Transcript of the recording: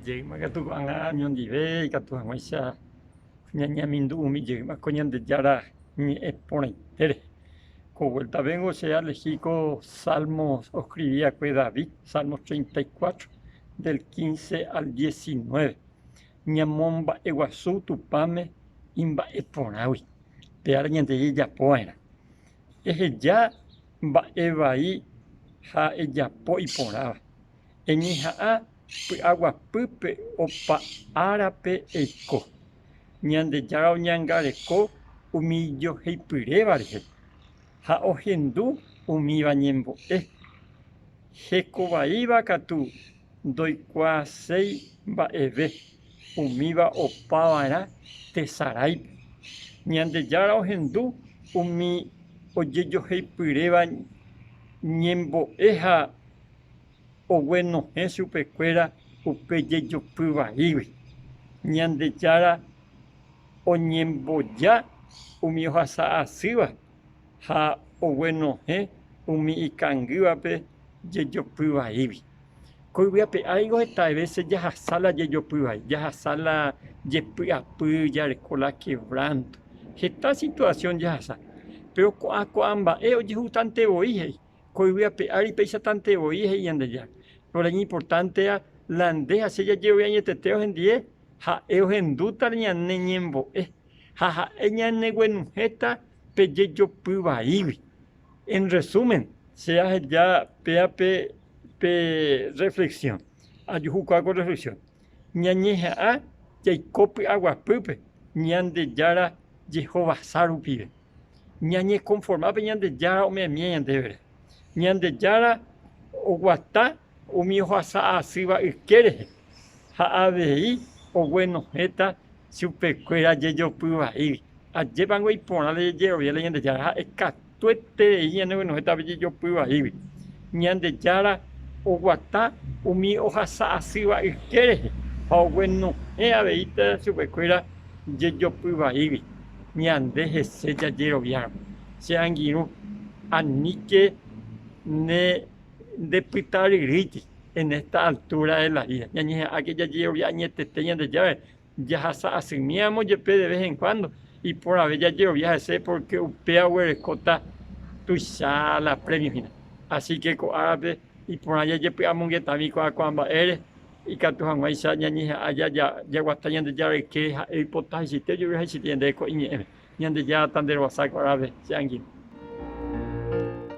jeýma katu ko'ág̃a ñondive ikatu hag̃uáicha ñañemindu'umi jeýma ko Ñandejára ñe'ẽporãitére. Con vuelta vengo che Alejico Salmos, escribíakue David, Salmos 34, del 15 al 19. Ñamo mba'eguasu tupãme imba'eporãgui. Péare ñande jejapó'arã. Eheja mba'e vai ha ejapo iporãva. Eñeha'ã py'aguapýpe opa árape eiko. Ñandejára oñangareko umi ijoheipyréva rehe ha ohendu umíva ñembo'e. Hekovaíva katu ndoikuaaséi mba'eve umíva opava'erã tesaráipe. Ñandejára ohendu umi ojejoheipyréva ñembo'e ha oguenohẽ chupekuéra upe jejopy vaígui. Ñandejára oñemboja umi ohasa asýva ha oguenohẽ umi ikangývape jejopy vaígui. Koyguiape'ãreingo heta veces jahasa jejopy vai, jahasa jepy'apy, jareko la quebranto. Heta situación jahasa. Pero ko'ã mba'e ojehutantevoi he'i. Koyguiape'ãri peichatantevoi he'i Ñandejára. Lo importante lande ha chejajevoi añetete ohendie ha'e ohendúta ñane ñembo'e ha ha'e ñaneguenuhéta pe jejopy vaígui. En resumen, se aheja péape reflexión. Ajuhukuáko reflexión. Ñañeha'ã jaiko py'aguapýpe Ñandejára jehovasa rupive. Ñañekonformápe Ñandejára ome'ẽmia ñandévere. Ñandejára oguata umi ohasa asýva yke rehe ha avei oguenohéta chupekuéra jejopy vaígui. Ajépango iporã jeroviále Ñandejára ha'e katueterei ñaneguenohétape jejopy vaígui. Ñandejára oguata umi ohasa asýva yke rehe ha oguenohẽ aveíta chupekuéra jejopy vaígui. Ñande hese jajeroviáro. Che angirũ aníke ndepytaryrýiti en esta altura de la vida. Ñañeha'ãke jajerovia añetete Ñandejára jahasa asýmíamo jepe de vez en cuando y por haber jajerovia hese porque upéva guerekóta tuicha la premiohína. Así que ko'árape iporã jajepy'amongetami ko'ã mba'ére ikatu hag̃uáicha ñañeha'ã jaguata Ñandejára yke ha'e oipota hechite ojurahechite ñande ko iñe'ẽme. Ñandejára tanderovasa ko'árape che angirũ.